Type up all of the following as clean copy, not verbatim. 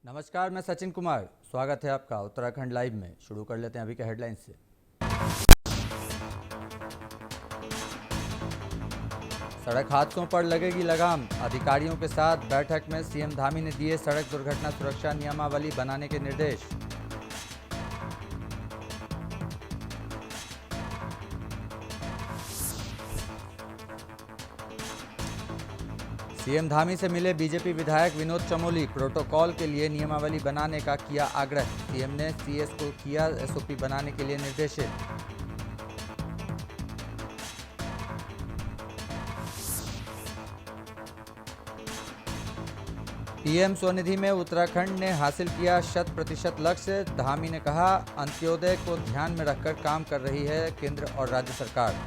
नमस्कार, मैं सचिन कुमार। स्वागत है आपका उत्तराखंड लाइव में। शुरू कर लेते हैं अभी के हेडलाइंस से। सड़क हादसों पर लगेगी लगाम। अधिकारियों के साथ बैठक में सीएम धामी ने दिए सड़क दुर्घटना सुरक्षा नियमावली बनाने के निर्देश। सीएम धामी से मिले बीजेपी विधायक विनोद चमोली। प्रोटोकॉल के लिए नियमावली बनाने का किया आग्रह। सीएम ने सीएस को किया एसओपी बनाने के लिए निर्देशित। पीएम स्वनिधि में उत्तराखंड ने हासिल किया 100% लक्ष्य। धामी ने कहा, अंत्योदय को ध्यान में रखकर काम कर रही है केंद्र और राज्य सरकार।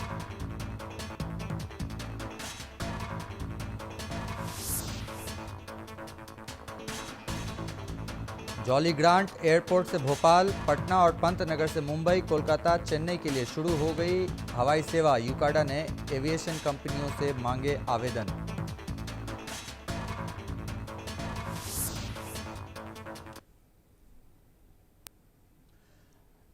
जॉली ग्रांट एयरपोर्ट से भोपाल, पटना और पंतनगर से मुंबई, कोलकाता, चेन्नई के लिए शुरू हो गई हवाई सेवा। यूकाडा ने एविएशन कंपनियों से मांगे आवेदन।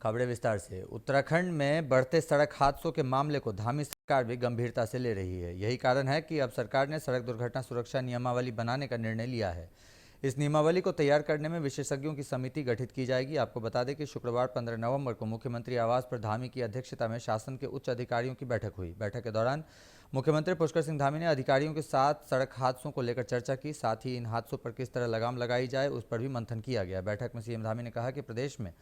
खबरें विस्तार से। उत्तराखंड में बढ़ते सड़क हादसों के मामले को धामी सरकार भी गंभीरता से ले रही है। यही कारण है कि अब सरकार ने सड़क दुर्घटना सुरक्षा नियमावली बनाने का निर्णय लिया है। इस नियमावली को तैयार करने में विशेषज्ञों की समिति गठित की जाएगी। आपको बता दें कि शुक्रवार 15 नवंबर को मुख्यमंत्री आवास पर धामी की अध्यक्षता में शासन के उच्च अधिकारियों की बैठक हुई। बैठक के दौरान मुख्यमंत्री पुष्कर सिंह धामी ने अधिकारियों के साथ सड़क हादसों को लेकर चर्चा की। साथ ही इन हादसों पर किस तरह लगाम लगाई जाए, उस पर भी मंथन किया गया। बैठक में सीएम धामी ने कहा कि प्रदेश में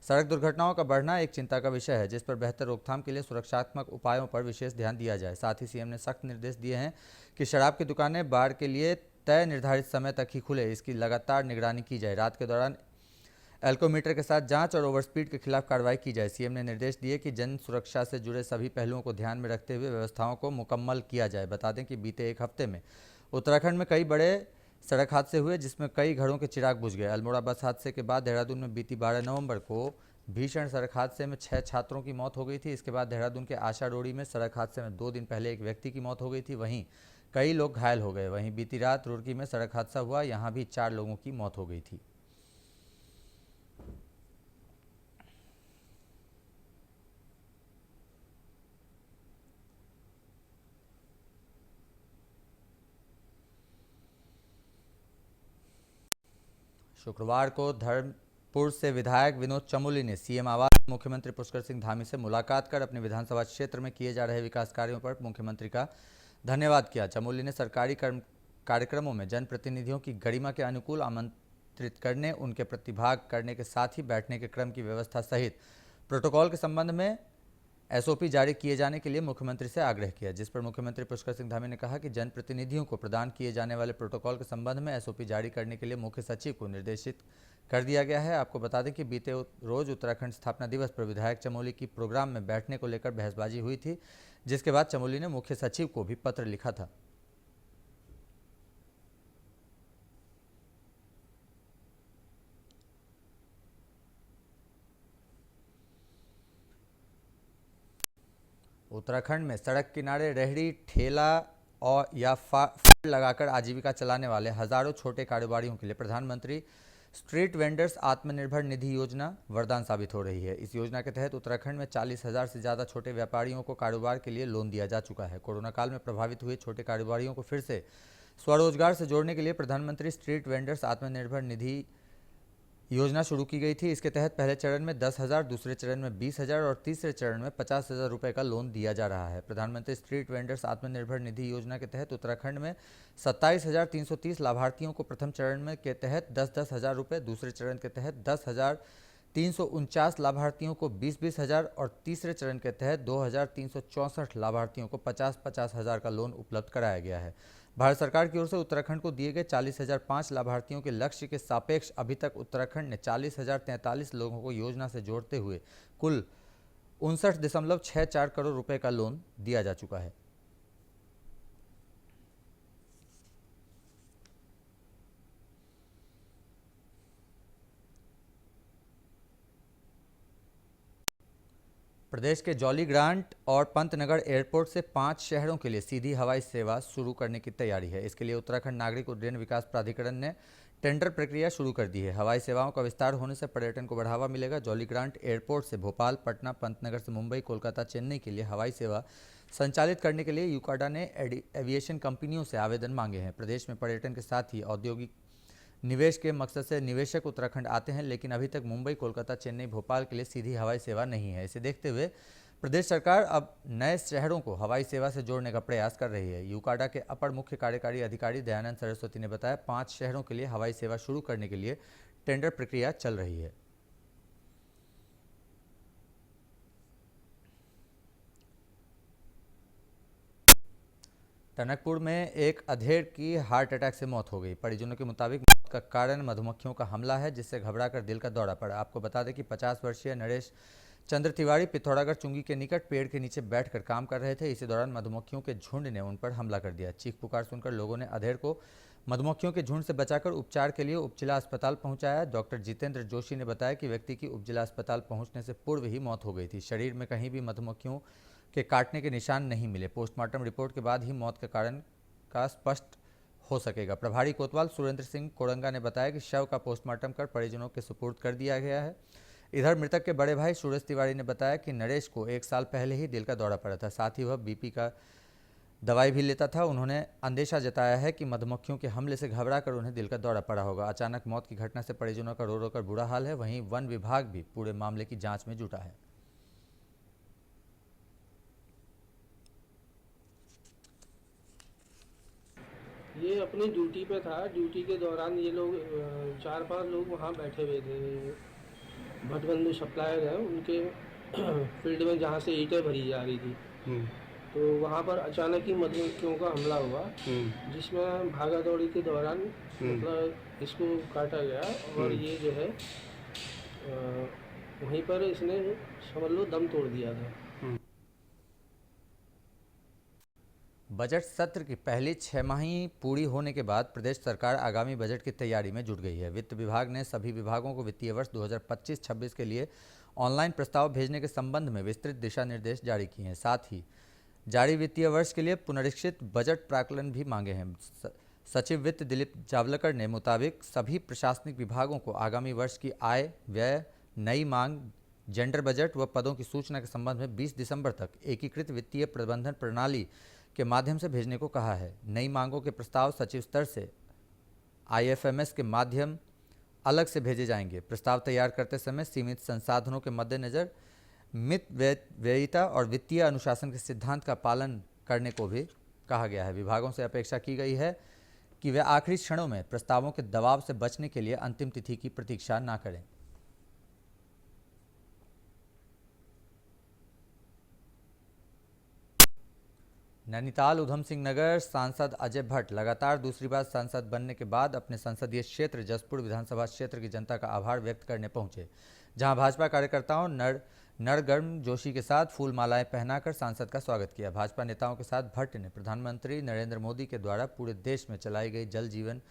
सड़क दुर्घटनाओं का बढ़ना एक चिंता का विषय है, जिस पर बेहतर रोकथाम के लिए सुरक्षात्मक उपायों पर विशेष ध्यान दिया जाए। साथ ही सीएम ने सख्त निर्देश दिए हैं कि शराब की दुकानें बार के लिए तय निर्धारित समय तक ही खुले, इसकी लगातार निगरानी की जाए। रात के दौरान एल्कोमीटर के साथ जांच और ओवरस्पीड के खिलाफ कार्रवाई की जाए। सीएम ने निर्देश दिए कि जन सुरक्षा से जुड़े सभी पहलुओं को ध्यान में रखते हुए व्यवस्थाओं को मुकम्मल किया जाए। बता दें कि बीते एक हफ्ते में उत्तराखंड में कई बड़े सड़क हादसे हुए, जिसमें कई घरों के चिराग बुझ गए। अल्मोड़ा बस हादसे के बाद देहरादून में बीती 12 नवंबर को भीषण सड़क हादसे में 6 छात्रों की मौत हो गई थी। इसके बाद देहरादून के आशा रोड़ी में सड़क हादसे में 2 दिन पहले एक व्यक्ति की मौत हो गई थी। वहीं कई लोग घायल हो गए। वहीं बीती रात रुड़की में सड़क हादसा हुआ, यहां भी 4 लोगों की मौत हो गई थी। शुक्रवार को धर्मपुर से विधायक विनोद चमोली ने सीएम आवास में मुख्यमंत्री पुष्कर सिंह धामी से मुलाकात कर अपने विधानसभा क्षेत्र में किए जा रहे विकास कार्यों पर मुख्यमंत्री का धन्यवाद किया। चमोली ने सरकारी कार्यक्रमों में जनप्रतिनिधियों की गरिमा के अनुकूल आमंत्रित करने, उनके प्रतिभाग करने के साथ ही बैठने के क्रम की व्यवस्था सहित प्रोटोकॉल के संबंध में एसओपी जारी किए जाने के लिए मुख्यमंत्री से आग्रह किया, जिस पर मुख्यमंत्री पुष्कर सिंह धामी ने कहा कि जनप्रतिनिधियों को प्रदान किए जाने वाले प्रोटोकॉल के संबंध में एसओपी जारी करने के लिए मुख्य सचिव को निर्देशित कर दिया गया है। आपको बता दें कि बीते रोज उत्तराखंड स्थापना दिवस पर विधायक चमोली की प्रोग्राम में बैठने को लेकर बहसबाजी हुई थी, जिसके बाद चमोली ने मुख्य सचिव को भी पत्र लिखा था। उत्तराखंड में सड़क किनारे रेहड़ी, ठेला और या फूड लगाकर आजीविका चलाने वाले हजारों छोटे कारोबारियों के लिए प्रधानमंत्री स्ट्रीट वेंडर्स आत्मनिर्भर निधि योजना वरदान साबित हो रही है। इस योजना के तहत उत्तराखंड में 40,000 से ज़्यादा छोटे व्यापारियों को कारोबार के लिए लोन दिया जा चुका है। कोरोना काल में प्रभावित हुए छोटे कारोबारियों को फिर से स्वरोजगार से जोड़ने के लिए प्रधानमंत्री स्ट्रीट वेंडर्स आत्मनिर्भर निधि योजना शुरू की गई थी। इसके तहत पहले चरण में 10,000, दूसरे चरण में 20,000 और तीसरे चरण में 50,000 रुपये का लोन दिया जा रहा है। प्रधानमंत्री स्ट्रीट वेंडर्स आत्मनिर्भर निधि योजना के तहत उत्तराखंड में 27,330 लाभार्थियों को प्रथम चरण में के तहत 10-10 हज़ार रुपये, दूसरे चरण के तहत 10,349 लाभार्थियों को 20-20 हज़ार और तीसरे चरण के तहत 2,364 लाभार्थियों को 50-50 हज़ार का लोन उपलब्ध कराया गया है। भारत सरकार की ओर से उत्तराखंड को दिए गए 40,005 लाभार्थियों के लक्ष्य के सापेक्ष अभी तक उत्तराखंड ने 40,043 लोगों को योजना से जोड़ते हुए कुल 59.64 करोड़ रुपए का लोन दिया जा चुका है। प्रदेश के जौलीग्रांट और पंतनगर एयरपोर्ट से 5 शहरों के लिए सीधी हवाई सेवा शुरू करने की तैयारी है। इसके लिए उत्तराखंड नागरिक उड्डयन विकास प्राधिकरण ने टेंडर प्रक्रिया शुरू कर दी है। हवाई सेवाओं का विस्तार होने से पर्यटन को बढ़ावा मिलेगा। जौलीग्रांट एयरपोर्ट से भोपाल, पटना, पंतनगर से मुंबई, कोलकाता, चेन्नई के लिए हवाई सेवा संचालित करने के लिए यूकाडा ने एविएशन कंपनियों से आवेदन मांगे हैं। प्रदेश में पर्यटन के साथ ही औद्योगिक निवेश के मकसद से निवेशक उत्तराखंड आते हैं, लेकिन अभी तक मुंबई, कोलकाता, चेन्नई, भोपाल के लिए सीधी हवाई सेवा नहीं है। इसे देखते हुए प्रदेश सरकार अब नए शहरों को हवाई सेवा से जोड़ने का प्रयास कर रही है। यूकाडा के अपर मुख्य कार्यकारी अधिकारी दयानंद सरस्वती ने बताया, 5 शहरों के लिए हवाई सेवा शुरू करने के लिए टेंडर प्रक्रिया चल रही है। टनकपुर में एक अधेड़ की हार्ट अटैक से मौत हो गई। परिजनों के मुताबिक मौत का कारण मधुमक्खियों का हमला है, जिससे घबराकर दिल का दौरा पड़ा। आपको बता दें कि 50 वर्षीय नरेश चंद्र तिवारी पिथौरागढ़ चुंगी के निकट पेड़ के नीचे बैठकर काम कर रहे थे। इसी दौरान मधुमक्खियों के झुंड ने उन पर हमला कर दिया। चीख पुकार सुनकर लोगों ने अधेड़ को मधुमक्खियों के झुंड से बचाकर उपचार के लिए उपजिला अस्पताल पहुंचाया। डॉक्टर जितेंद्र जोशी ने बताया कि व्यक्ति की उपजिला अस्पताल पहुंचने से पूर्व ही मौत हो गई थी। शरीर में कहीं भी मधुमक्खियों के काटने के निशान नहीं मिले। पोस्टमार्टम रिपोर्ट के बाद ही मौत के कारण का स्पष्ट हो सकेगा। प्रभारी कोतवाल सुरेंद्र सिंह कोड़ंगा ने बताया कि शव का पोस्टमार्टम कर परिजनों के सुपुर्द कर दिया गया है। इधर मृतक के बड़े भाई सूरज तिवारी ने बताया कि नरेश को 1 साल पहले ही दिल का दौरा पड़ा था, साथ ही वह बीपी का दवाई भी लेता था। उन्होंने अंदेशा जताया है कि मधुमक्खियों के हमले से घबरा कर उन्हें दिल का दौरा पड़ा होगा। अचानक मौत की घटना से परिजनों का रो रो कर बुरा हाल है। वहीं वन विभाग भी पूरे मामले की जांच में जुटा है। ये अपनी ड्यूटी पे था। ड्यूटी के दौरान ये लोग 4-5 लोग वहाँ बैठे हुए थे। भटबंधु सप्लायर है उनके फील्ड में, जहाँ से ईंटें भरी जा रही थी। तो वहाँ पर अचानक ही मधुमक्खियों का हमला हुआ, जिसमें भागा दौड़ी के दौरान मतलब इसको काटा गया और ये जो है वहीं पर इसने समझ लो दम तोड़ दिया था। बजट सत्र की पहली 6 माही पूरी होने के बाद प्रदेश सरकार आगामी बजट की तैयारी में जुट गई है। वित्त विभाग ने सभी विभागों को वित्तीय वर्ष 2025-26 के लिए ऑनलाइन प्रस्ताव भेजने के संबंध में विस्तृत दिशा निर्देश जारी किए हैं। साथ ही जारी वित्तीय वर्ष के लिए पुनरीक्षित बजट प्राक्कलन भी मांगे हैं। सचिव वित्त दिलीप जावलकर ने मुताबिक सभी प्रशासनिक विभागों को आगामी वर्ष की आय, व्यय, नई मांग, जेंडर बजट व पदों की सूचना के संबंध में 20 दिसंबर तक एकीकृत वित्तीय प्रबंधन प्रणाली के माध्यम से भेजने को कहा है। नई मांगों के प्रस्ताव सचिव स्तर से आईएफएमएस के माध्यम अलग से भेजे जाएंगे। प्रस्ताव तैयार करते समय सीमित संसाधनों के मद्देनजर मित व्ययिता और वित्तीय अनुशासन के सिद्धांत का पालन करने को भी कहा गया है। विभागों से अपेक्षा की गई है कि वे आखिरी क्षणों में प्रस्तावों के दबाव से बचने के लिए अंतिम तिथि की प्रतीक्षा न करें। नैनीताल उधम सिंह नगर सांसद अजय भट्ट लगातार दूसरी बार सांसद बनने के बाद अपने संसदीय क्षेत्र जसपुर विधानसभा क्षेत्र की जनता का आभार व्यक्त करने पहुंचे, जहां भाजपा कार्यकर्ताओं नरगर्म जोशी के साथ फूल मालाएं पहनाकर सांसद का स्वागत किया। भाजपा नेताओं के साथ भट्ट ने प्रधानमंत्री नरेंद्र मोदी के द्वारा पूरे देश में चलाई गई जल जीवन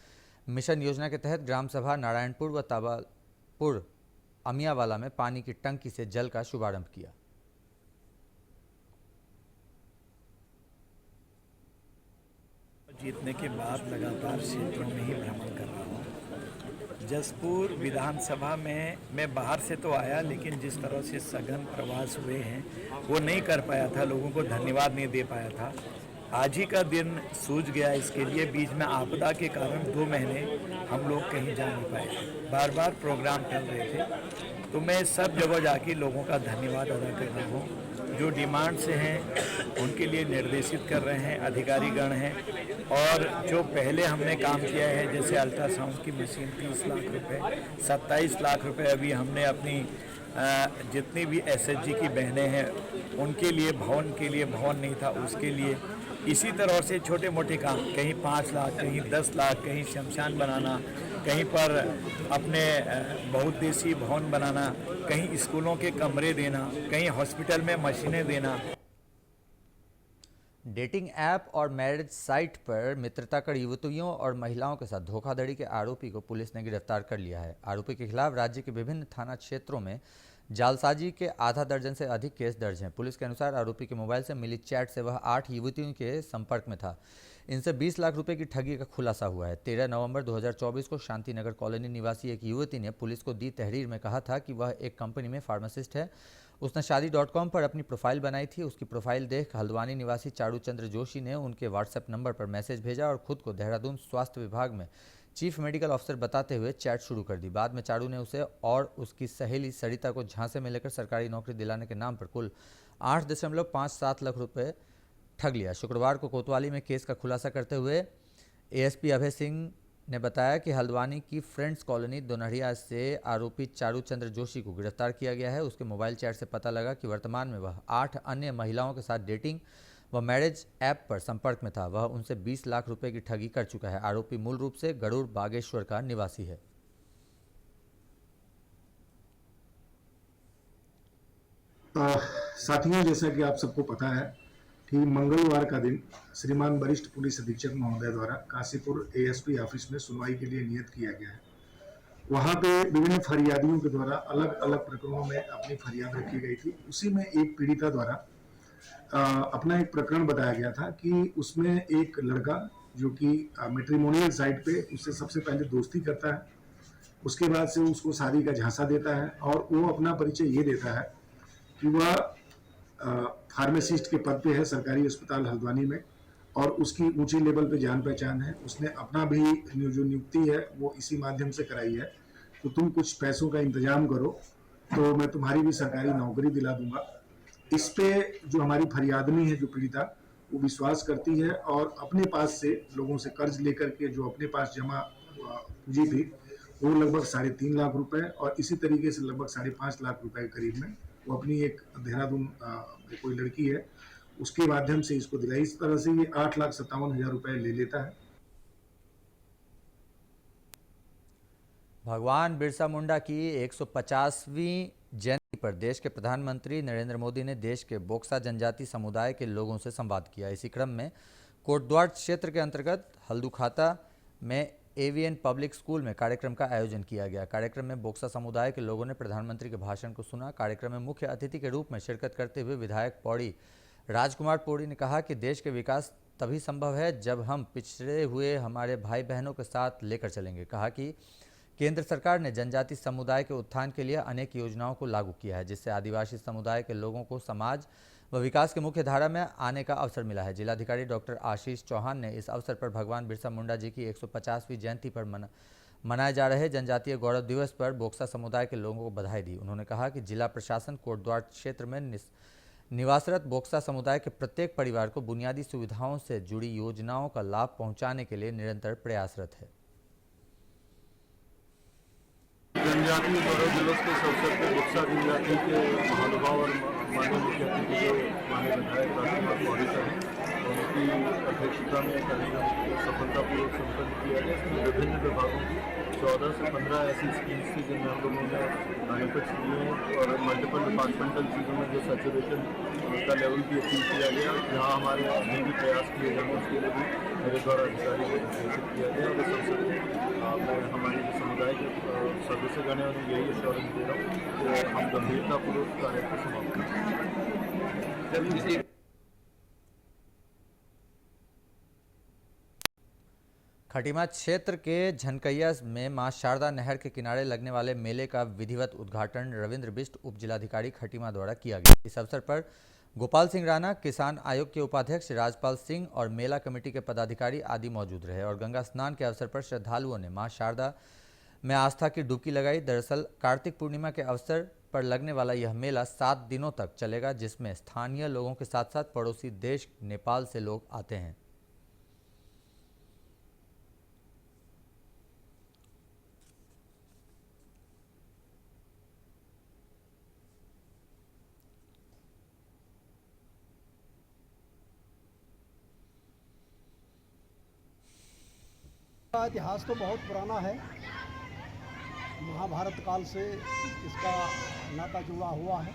मिशन योजना के तहत ग्राम सभा नारायणपुर व ताबालपुर अमियावाला में पानी की टंकी से जल का शुभारंभ किया। जीतने के बाद लगातार क्षेत्रों में ही भ्रमण कर रहा हूँ। जसपुर विधानसभा में मैं बाहर से तो आया, लेकिन जिस तरह से सघन प्रवास हुए हैं वो नहीं कर पाया था, लोगों को धन्यवाद नहीं दे पाया था। आज ही का दिन सूझ गया इसके लिए। बीच में आपदा के कारण 2 महीने हम लोग कहीं जा नहीं पाए, बार बार प्रोग्राम चल रहे थे। तो मैं सब जगह जाके लोगों का धन्यवाद अदा कर रहा हूँ। जो डिमांड से हैं उनके लिए निर्देशित कर रहे हैं अधिकारीगण हैं। और जो पहले हमने काम किया है, जैसे अल्ट्रासाउंड की मशीन 30 लाख रुपए, 27 लाख रुपए अभी हमने अपनी जितनी भी एसएचजी की बहनें हैं उनके लिए, भवन के लिए भवन नहीं था उसके लिए। इसी तरह से छोटे मोटे काम, कहीं 5 लाख, कहीं 10 लाख, कहीं शमशान बनाना, कहीं पर अपने बहुउद्देशीय भवन बनाना, कहीं स्कूलों के कमरे देना, कहीं हॉस्पिटल में मशीनें देना। डेटिंग ऐप और मैरिज साइट पर मित्रता कर युवतियों और महिलाओं के साथ धोखाधड़ी के आरोपी को पुलिस ने गिरफ्तार कर लिया है। आरोपी के खिलाफ राज्य के विभिन्न थाना क्षेत्रों में जालसाजी के आधा दर्जन से अधिक केस दर्ज हैं। पुलिस के अनुसार आरोपी के मोबाइल से मिली चैट से वह 8 युवतियों के संपर्क में था। इनसे 20 लाख रुपए की ठगी का खुलासा हुआ है। 13 नवंबर 2024 को शांतिनगर कॉलोनी निवासी एक युवती ने पुलिस को दी तहरीर में कहा था कि वह एक कंपनी में फार्मासिस्ट है। उसने शादी.com पर अपनी प्रोफाइल बनाई थी। उसकी प्रोफाइल देख हल्द्वानी निवासी चारू चंद्र जोशी ने उनके व्हाट्सएप नंबर पर मैसेज भेजा और खुद को देहरादून स्वास्थ्य विभाग में चीफ मेडिकल ऑफिसर बताते हुए चैट शुरू कर दी। बाद में चारू ने उसे और उसकी सहेली सरिता को झांसे में लेकर सरकारी नौकरी दिलाने के नाम पर कुल 8.57 लाख रुपए ठग लिया। शुक्रवार को कोतवाली में केस का खुलासा करते हुए एएसपी अभय सिंह ने बताया कि हल्द्वानी की फ्रेंड्स कॉलोनी दोनहरिया से आरोपी चारू चंद्र जोशी को गिरफ्तार किया गया है। उसके मोबाइल चैट से पता लगा कि वर्तमान में वह 8 अन्य महिलाओं के साथ डेटिंग व मैरिज ऐप पर संपर्क में था। वह उनसे 20 लाख रुपए की ठगी कर चुका है। आरोपी मूल रूप से गरुड़ बागेश्वर का निवासी है। साथियों, जैसा कि आप सबको पता है कि मंगलवार का दिन श्रीमान वरिष्ठ पुलिस अधीक्षक महोदय द्वारा काशीपुर एएसपी ऑफिस में सुनवाई के लिए नियत किया गया है। वहां पे विभिन्न फरियादियों के द्वारा अलग अलग प्रकरणों में अपनी फरियाद रखी गई थी। उसी में एक पीड़िता द्वारा अपना एक प्रकरण बताया गया था कि उसमें एक लड़का जो कि मैट्रिमोनियल साइट पे उससे सबसे पहले दोस्ती करता है, उसके बाद से उसको शादी का झांसा देता है और वो अपना परिचय ये देता है कि वह फार्मासिस्ट के पद पे है सरकारी अस्पताल हल्द्वानी में और उसकी ऊंची लेवल पे जान पहचान है। उसने अपना भी जो नियुक्ति है वो इसी माध्यम से कराई है, तो तुम कुछ पैसों का इंतजाम करो तो मैं तुम्हारी भी सरकारी नौकरी दिला दूंगा। इस पे जो हमारी फरियादनी है, जो पीड़िता, वो विश्वास करती है और अपने पास से लोगों से कर्ज लेकर के जो अपने पास जमा पूंजी थी वो लगभग 3.5 लाख रुपए और इसी तरीके से लगभग 5.5 लाख रुपए के करीब में वो अपनी एक देहरादून कोई लड़की है उसके माध्यम से इसको दिलाई। इस तरह से ये 8,57,000 रुपए ले लेता है। भगवान बिरसा मुंडा की 150वीं जयंती पर देश के प्रधानमंत्री नरेंद्र मोदी ने देश के बोक्सा जनजाति समुदाय के लोगों से संवाद किया। इसी क्रम में कोटद्वार क्षेत्र के अंतर्गत हल्दुखाता में एवीएन पब्लिक स्कूल में कार्यक्रम का आयोजन किया गया। कार्यक्रम में बोक्सा समुदाय के लोगों ने प्रधानमंत्री के भाषण को सुना। कार्यक्रम में मुख्य अतिथि के रूप में शिरकत करते हुए विधायक पौड़ी राजकुमार पौड़ी ने कहा कि देश के विकास तभी संभव है जब हम पिछड़े हुए हमारे भाई बहनों के साथ लेकर चलेंगे। कहा कि केंद्र सरकार ने जनजाति समुदाय के उत्थान के लिए अनेक योजनाओं को लागू किया है, जिससे आदिवासी समुदाय के लोगों को समाज व विकास की मुख्य धारा में आने का अवसर मिला है। जिलाधिकारी डॉक्टर आशीष चौहान ने इस अवसर पर भगवान बिरसा मुंडा जी की 150वीं जयंती पर मनाए जा रहे जनजातीय गौरव दिवस पर बोक्सा समुदाय के लोगों को बधाई दी। उन्होंने कहा कि जिला प्रशासन कोटद्वार क्षेत्र में निवासरत बोक्सा समुदाय के प्रत्येक परिवार को बुनियादी सुविधाओं से जुड़ी योजनाओं का लाभ पहुंचाने के लिए निरंतर प्रयासरत है। जनजातीय गौरव दिवस के अवसर पर बोक्सा जनजाति के महानुभाव और माननीय मुख्य अतिथि जो माननीय विधायक राजकुमार पौड़ी साहब हैं उनकी अध्यक्षता में कार्यक्रम सफलतापूर्वक संपन्न किया गया। इसमें विभिन्न विभागों की 14 से 15 ऐसी स्कीम्स थी जिनमें हम लोगों ने बेनिफिट्स दिए और मल्टीपल डिपार्टमेंटल चीज़ों में जो सैचुरेशन का लेवल भी अचीव किया गया। जहाँ हमारे अभी भी प्रयास किए जाएंगे उसके लिए भी मेरे द्वारा अधिकारियों को निर्देशित किया गया और इस अवसर पर मैं हमारे जो समुदाय के सदस्यगण हैं उन्हें यही एश्योरेंस दे रहा हूँ कि हम गंभीरतापूर्वक कार्य को समाप्त करें। खटीमा क्षेत्र के झनकैया में मां शारदा नहर के किनारे लगने वाले मेले का विधिवत उद्घाटन रविंद्र बिष्ट उप जिलाधिकारी खटीमा द्वारा किया गया। इस अवसर पर गोपाल सिंह राणा, किसान आयोग के उपाध्यक्ष राजपाल सिंह और मेला कमेटी के पदाधिकारी आदि मौजूद रहे और गंगा स्नान के अवसर पर श्रद्धालुओं ने मां शारदा में आस्था की डुबकी लगाई। दरअसल कार्तिक पूर्णिमा के अवसर पर लगने वाला यह मेला 7 दिनों तक चलेगा, जिसमें स्थानीय लोगों के साथ साथ पड़ोसी देश नेपाल से लोग आते हैं। इतिहास तो बहुत पुराना है, महाभारत काल से इसका नाता जुड़ा हुआ है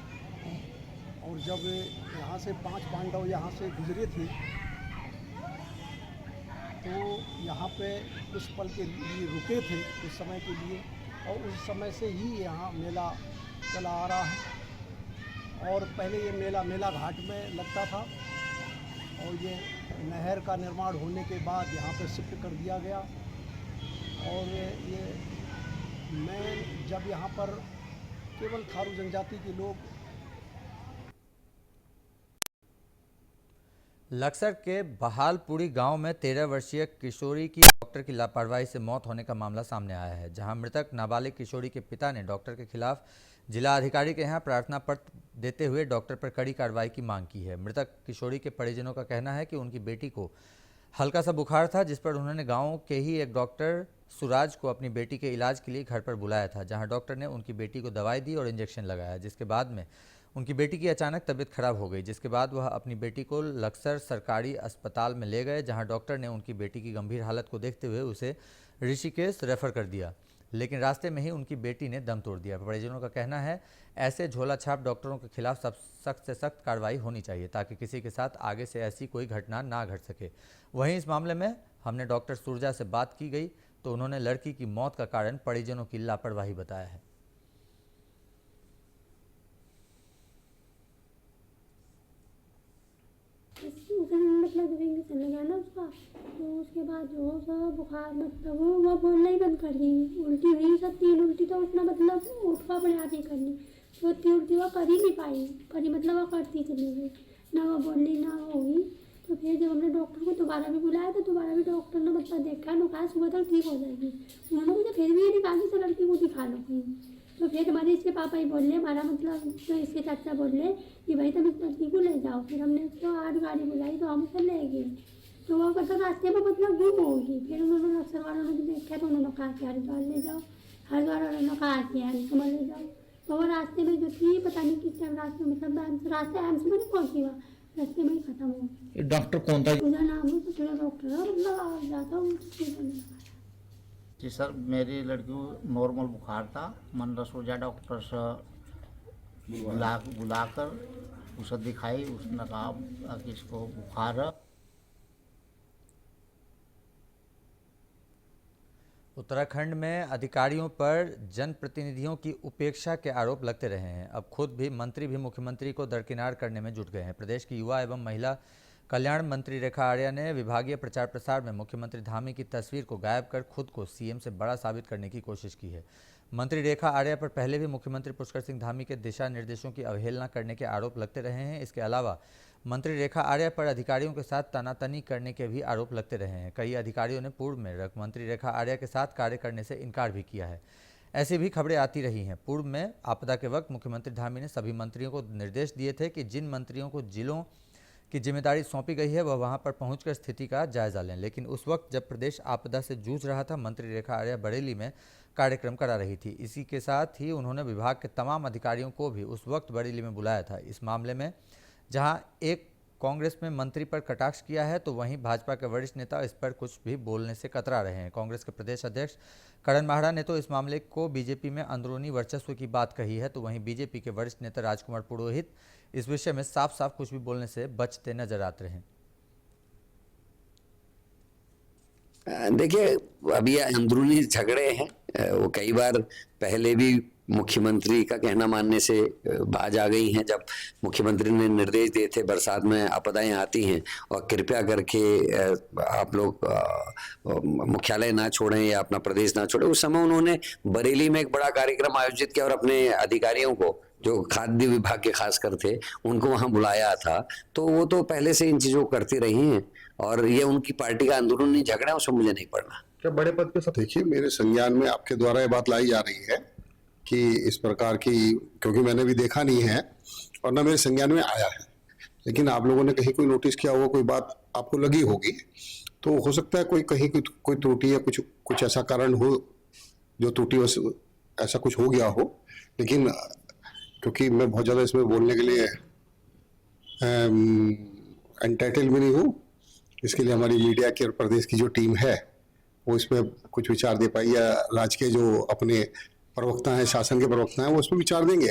और जब यहाँ से 5 पांडव यहाँ से गुजरे थे तो यहाँ पे कुछ पल के लिए रुके थे, कुछ समय के लिए, और उस समय से ही यहाँ मेला चला आ रहा है। और पहले ये मेला घाट में लगता था और ये नहर का निर्माण होने के बाद यहाँ पे शिफ्ट कर दिया गया। और ये मैं जब यहाँ पर केवल थारू जनजाति के लोग लक्सर के बहालपुरी गांव में 13 वर्षीय किशोरी की डॉक्टर की लापरवाही से मौत होने का मामला सामने आया है, जहां मृतक नाबालिग किशोरी के पिता ने डॉक्टर के खिलाफ जिला अधिकारी के यहां प्रार्थना पत्र देते हुए डॉक्टर पर कड़ी कार्रवाई की मांग की है। मृतक किशोरी के परिजनों का कहना है कि उनकी बेटी को हल्का सा बुखार था, जिस पर उन्होंने गाँव के ही एक डॉक्टर सुराज को अपनी बेटी के इलाज के लिए घर पर बुलाया था, जहाँ डॉक्टर ने उनकी बेटी को दवाई दी और इंजेक्शन लगाया, जिसके बाद में उनकी बेटी की अचानक तबीयत खराब हो गई, जिसके बाद वह अपनी बेटी को लक्सर सरकारी अस्पताल में ले गए, जहां डॉक्टर ने उनकी बेटी की गंभीर हालत को देखते हुए उसे ऋषिकेश रेफर कर दिया, लेकिन रास्ते में ही उनकी बेटी ने दम तोड़ दिया। परिजनों का कहना है ऐसे झोला छाप डॉक्टरों के खिलाफ सख्त से सख्त कार्रवाई होनी चाहिए ताकि किसी के साथ आगे से ऐसी कोई घटना ना घट सके। वहीं इस मामले में हमने डॉक्टर सुरजा से बात की गई तो उन्होंने लड़की की मौत का कारण परिजनों की लापरवाही बताया है। मतलब रिंग चला गया ना उसका, तो उसके बाद जो सब बुखार मतलब वो बोलना ही बंद कर दी, उल्टी हुई सब 3 उल्टी तो उसने मतलब उठवा अपने आप ही करनी, तो 3 उल्टी वो कर ही नहीं पाई, करी मतलब वो करती चली गई, ना वो बोलनी ना होगी। तो फिर जब हमने डॉक्टर को दोबारा भी बुलाया तो दोबारा भी डॉक्टर ने मतलब देखा ना कहा सुबह तक ठीक हो जाएगी। उन्होंने मुझे फिर भी ये नहीं कहा कि लड़की को दिखा लो कहीं। तो फिर हमारे इसके पापा ही बोल रहे, हमारा मतलब तो इसके चाचा बोल रहे कि भाई तुम इस लड़की को ले जाओ। फिर हमने तो 8 गाड़ी बुलाई तो हम उसे ले गए, तो वो मतलब रास्ते में मतलब गुम होगी। फिर उन्होंने अक्सर वालों ने भी देखा तो उन्होंने कहा कि हरिद्वार ले जाओ, हरिद्वार वालों ने कहा कि एम्स ले जाओ। तो वो रास्ते में जो थी पता नहीं किस टाइम रास्ते में मतलब रास्ते एम्स में नहीं पहुँची, हुआ रास्ते में ही खत्म हो गई। डॉक्टर कौन था? उसका नाम है दूसरा डॉक्टर है, मतलब जाता हूँ। जी सर, मेरी लड़की को नॉर्मल बुखार था, मन सोचा डॉक्टर से बुलाकर उसे दिखाई, उसने कहा कि इसको बुखार है। उत्तराखंड में अधिकारियों पर जनप्रतिनिधियों की उपेक्षा के आरोप लगते रहे हैं। अब खुद भी मंत्री भी मुख्यमंत्री को दरकिनार करने में जुट गए हैं। प्रदेश की युवा एवं महिला कल्याण मंत्री रेखा आर्या ने विभागीय प्रचार प्रसार में मुख्यमंत्री धामी की तस्वीर को गायब कर खुद को सीएम से बड़ा साबित करने की कोशिश की है। मंत्री रेखा आर्या पर पहले भी मुख्यमंत्री पुष्कर सिंह धामी के दिशा निर्देशों की अवहेलना करने के आरोप लगते रहे हैं। इसके अलावा मंत्री रेखा आर्या पर अधिकारियों के साथ तनातनी करने के भी आरोप लगते रहे हैं। कई अधिकारियों ने पूर्व में मंत्री रेखा आर्या के साथ कार्य करने से इनकार भी किया है। ऐसी भी खबरें आती रही हैं। पूर्व में आपदा के वक्त मुख्यमंत्री धामी ने सभी मंत्रियों को निर्देश दिए थे कि जिन मंत्रियों को जिलों की जिम्मेदारी सौंपी गई है वह वहां पर पहुंचकर स्थिति का जायजा लें, लेकिन उस वक्त जब प्रदेश आपदा से जूझ रहा था, मंत्री रेखा आर्या बरेली में कार्यक्रम करा रही थी। इसी के साथ ही उन्होंने विभाग के तमाम अधिकारियों को भी उस वक्त बरेली में बुलाया था। इस मामले में जहां एक कांग्रेस में मंत्री पर कटाक्ष किया है तो वहीं भाजपा के वरिष्ठ नेता इस पर कुछ भी बोलने से कतरा रहे हैं। कांग्रेस के प्रदेश अध्यक्ष करण माहड़ा ने तो इस मामले को बीजेपी में अंदरूनी वर्चस्व की बात कही है, तो वहीं बीजेपी के वरिष्ठ नेता राजकुमार पुरोहित इस विषय में साफ साफ कुछ भी बोलने से बचते नजर आते हैं। देखिए, अभी अंदरूनी झगड़े हैं, वो कई बार पहले भी मुख्यमंत्री का कहना मानने से बाज आ गई हैं। जब मुख्यमंत्री ने निर्देश दिए थे बरसात में आपदाएं आती हैं और कृपया करके आप लोग मुख्यालय ना छोड़ें या अपना प्रदेश ना छोड़ें, उस समय उन्होंने बरेली में एक बड़ा कार्यक्रम आयोजित किया और अपने अधिकारियों को जो खाद्य विभाग के खासकर थे उनको वहां बुलाया था। तो वो तो पहले से इन चीजों को करती रही हैं और ये उनकी पार्टी का अंदरूनी झगड़ा है, उसमें मुझे नहीं पड़ना। क्या बड़े पद के साथ? देखिए, मेरे संज्ञान में आपके द्वारा ये बात लाई जा रही है कि इस प्रकार की, क्योंकि मैंने भी देखा नहीं है और ना मेरे संज्ञान में आया है, लेकिन आप लोगों ने कहीं कोई नोटिस किया होगा, कोई बात आपको लगी होगी, तो हो सकता है कोई कहीं कोई त्रुटि या कुछ ऐसा कारण हो जो त्रुटि ऐसा कुछ हो गया हो। लेकिन क्योंकि मैं बहुत ज़्यादा इसमें बोलने के लिए एंटाइटल भी नहीं हूँ, इसके लिए हमारी मीडिया की और प्रदेश की जो टीम है वो इसमें कुछ विचार दे पाई, या राज्य के जो अपने प्रवक्ता हैं, शासन के प्रवक्ता हैं, वो इसमें विचार देंगे।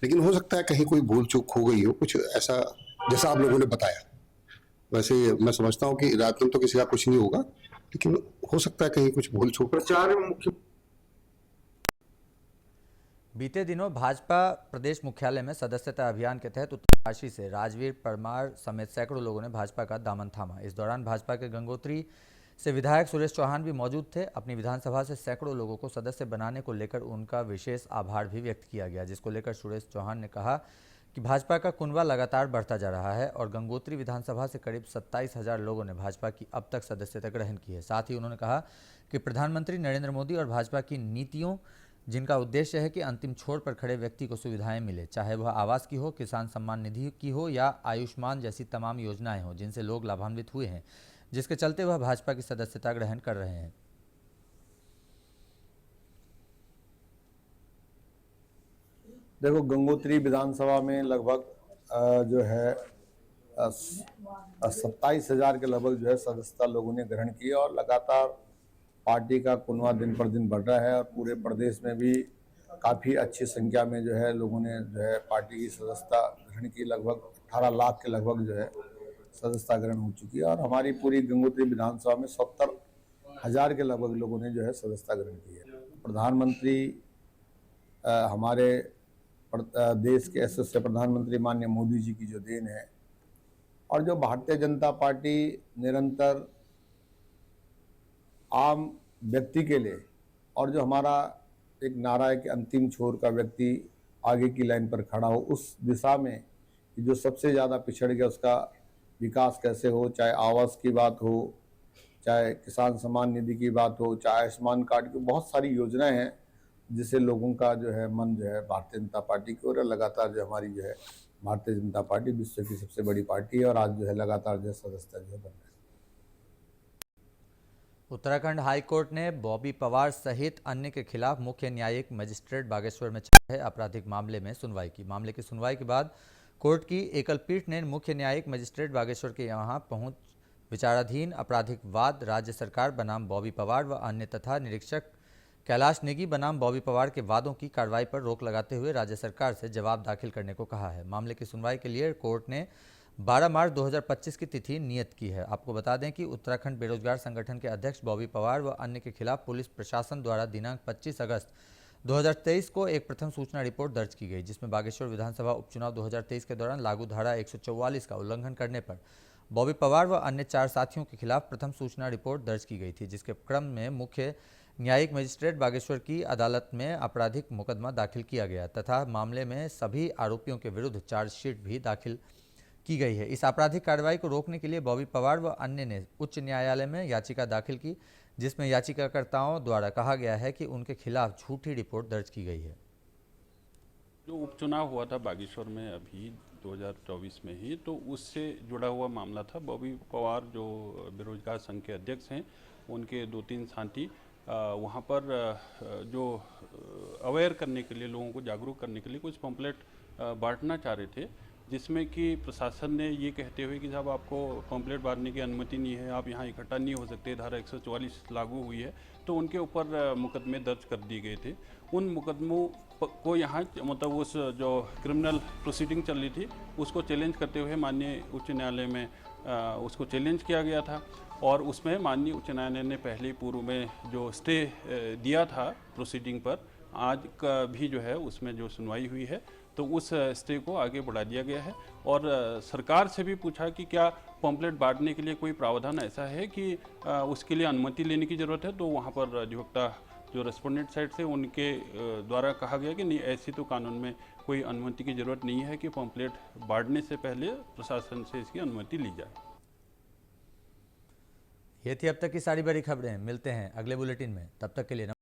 लेकिन हो सकता है कहीं कोई भूल चूक हो गई हो, कुछ ऐसा जैसा आप लोगों ने बताया। वैसे मैं समझता हूँ कि रात में तो किसी का कुछ नहीं होगा, लेकिन हो सकता है कहीं कुछ भूल चूक। प्रचार मुख्य बीते दिनों भाजपा प्रदेश मुख्यालय में सदस्यता अभियान के तहत उत्तरकाशी से राजवीर परमार समेत सैकड़ों लोगों ने भाजपा का दामन थामा। इस दौरान भाजपा के गंगोत्री से विधायक सुरेश चौहान भी मौजूद थे। अपनी विधानसभा से सैकड़ों लोगों को सदस्य बनाने को लेकर उनका विशेष आभार भी व्यक्त किया गया, जिसको लेकर सुरेश चौहान ने कहा कि भाजपा का कुनबा लगातार बढ़ता जा रहा है और गंगोत्री विधानसभा से करीब 27,000 लोगों ने भाजपा की अब तक सदस्यता ग्रहण की है। साथ ही उन्होंने कहा कि प्रधानमंत्री नरेंद्र मोदी और भाजपा की नीतियों, जिनका उद्देश्य है कि अंतिम छोर पर खड़े व्यक्ति को सुविधाएं मिले, चाहे वह आवास की हो, किसान सम्मान निधि की हो या आयुष्मान जैसी तमाम योजनाएं हो, जिनसे लोग लाभान्वित हुए हैं, जिसके चलते वह भाजपा की सदस्यता ग्रहण कर रहे हैं। देखो, गंगोत्री विधानसभा में लगभग जो है 27,000 के लगभग जो है सदस्यता लोगों ने ग्रहण की और लगातार पार्टी का कुनवा दिन पर दिन बढ़ रहा है और पूरे प्रदेश में भी काफ़ी अच्छी संख्या में जो है लोगों ने जो है पार्टी की सदस्यता ग्रहण की। लगभग 18 लाख के लगभग जो है सदस्यता ग्रहण हो चुकी है और हमारी पूरी गंगोत्री विधानसभा में 70,000 के लगभग लोगों ने जो है सदस्यता ग्रहण की है। प्रधानमंत्री हमारे देश के यशस्वी प्रधानमंत्री माननीय मोदी जी की जो देन है और जो भारतीय जनता पार्टी निरंतर आम व्यक्ति के लिए और जो हमारा एक नारा है कि अंतिम छोर का व्यक्ति आगे की लाइन पर खड़ा हो, उस दिशा में जो सबसे ज़्यादा पिछड़ गया उसका विकास कैसे हो, चाहे आवास की बात हो, चाहे किसान सम्मान निधि की बात हो, चाहे आयुष्मान कार्ड की, बहुत सारी योजनाएं हैं जिससे लोगों का जो है मन जो है भारतीय जनता पार्टी की ओर लगातार जो हमारी जो है भारतीय जनता पार्टी विश्व की सबसे बड़ी पार्टी है और आज जो है लगातार जो है सदस्यता जो है बन रही है। उत्तराखंड हाई कोर्ट ने बॉबी पवार सहित अन्य के खिलाफ मुख्य न्यायिक मजिस्ट्रेट बागेश्वर में चल रहे आपराधिक मामले में सुनवाई की। मामले की सुनवाई के बाद कोर्ट की एकल पीठ ने मुख्य न्यायिक मजिस्ट्रेट बागेश्वर के यहां पहुंच विचाराधीन आपराधिक वाद राज्य सरकार बनाम बॉबी पवार व अन्य तथा निरीक्षक कैलाश नेगी बनाम बॉबी पवार के वादों की कार्रवाई पर रोक लगाते हुए राज्य सरकार से जवाब दाखिल करने को कहा है। मामले की सुनवाई के लिए कोर्ट ने 12 मार्च 2025 की तिथि नियत की है। आपको बता दें कि उत्तराखंड बेरोजगार संगठन के अध्यक्ष बॉबी पवार व अन्य के खिलाफ पुलिस प्रशासन द्वारा दिनांक 25 अगस्त 2023 को एक प्रथम सूचना रिपोर्ट दर्ज की गई, जिसमें बागेश्वर विधानसभा उपचुनाव 2023 के दौरान लागू धारा 144 का उल्लंघन करने पर बॉबी पवार व अन्य 4 साथियों के खिलाफ प्रथम सूचना रिपोर्ट दर्ज की गई थी, जिसके क्रम में मुख्य न्यायिक मजिस्ट्रेट बागेश्वर की अदालत में आपराधिक मुकदमा दाखिल किया गया तथा मामले में सभी आरोपियों के विरुद्ध चार्जशीट भी दाखिल की गई है। इस आपराधिक कार्रवाई को रोकने के लिए बॉबी पवार व अन्य ने उच्च न्यायालय में याचिका दाखिल की, जिसमें याचिकाकर्ताओं द्वारा कहा गया है कि उनके खिलाफ झूठी रिपोर्ट दर्ज की गई है। जो उपचुनाव हुआ था बागेश्वर में अभी 2024 में ही, तो उससे जुड़ा हुआ मामला था। बॉबी पवार जो बेरोजगार संघ के अध्यक्ष हैं, उनके 2-3 साथी वहाँ पर जो अवेयर करने के लिए, लोगों को जागरूक करने के लिए कुछ पम्पलेट बांटना चाह रहे थे, जिसमें कि प्रशासन ने ये कहते हुए कि साहब आपको पम्पलेट बांटने की अनुमति नहीं है, आप यहाँ इकट्ठा नहीं हो सकते, धारा 144 लागू हुई है, तो उनके ऊपर मुकदमे दर्ज कर दिए गए थे। उन मुकदमों को यहाँ मतलब उस जो क्रिमिनल प्रोसीडिंग चल रही थी उसको चैलेंज करते हुए माननीय उच्च न्यायालय में उसको चैलेंज किया गया था और उसमें माननीय उच्च न्यायालय ने पहले ही पूर्व में जो स्टे दिया था प्रोसीडिंग पर, आज का भी जो है उसमें जो सुनवाई हुई है तो उस स्टे को आगे बढ़ा दिया गया है। और सरकार से भी पूछा कि क्या पम्पलेट बांटने के लिए कोई प्रावधान ऐसा है कि उसके लिए अनुमति लेने की ज़रूरत है, तो वहाँ पर अधिवक्ता जो रेस्पोंडेंट साइड से उनके द्वारा कहा गया कि नहीं, ऐसी तो कानून में कोई अनुमति की ज़रूरत नहीं है कि पम्पलेट बांटने से पहले प्रशासन से इसकी अनुमति ली जाए। ये थी अब तक की सारी बड़ी खबरें। मिलते हैं अगले बुलेटिन में, तब तक के लिए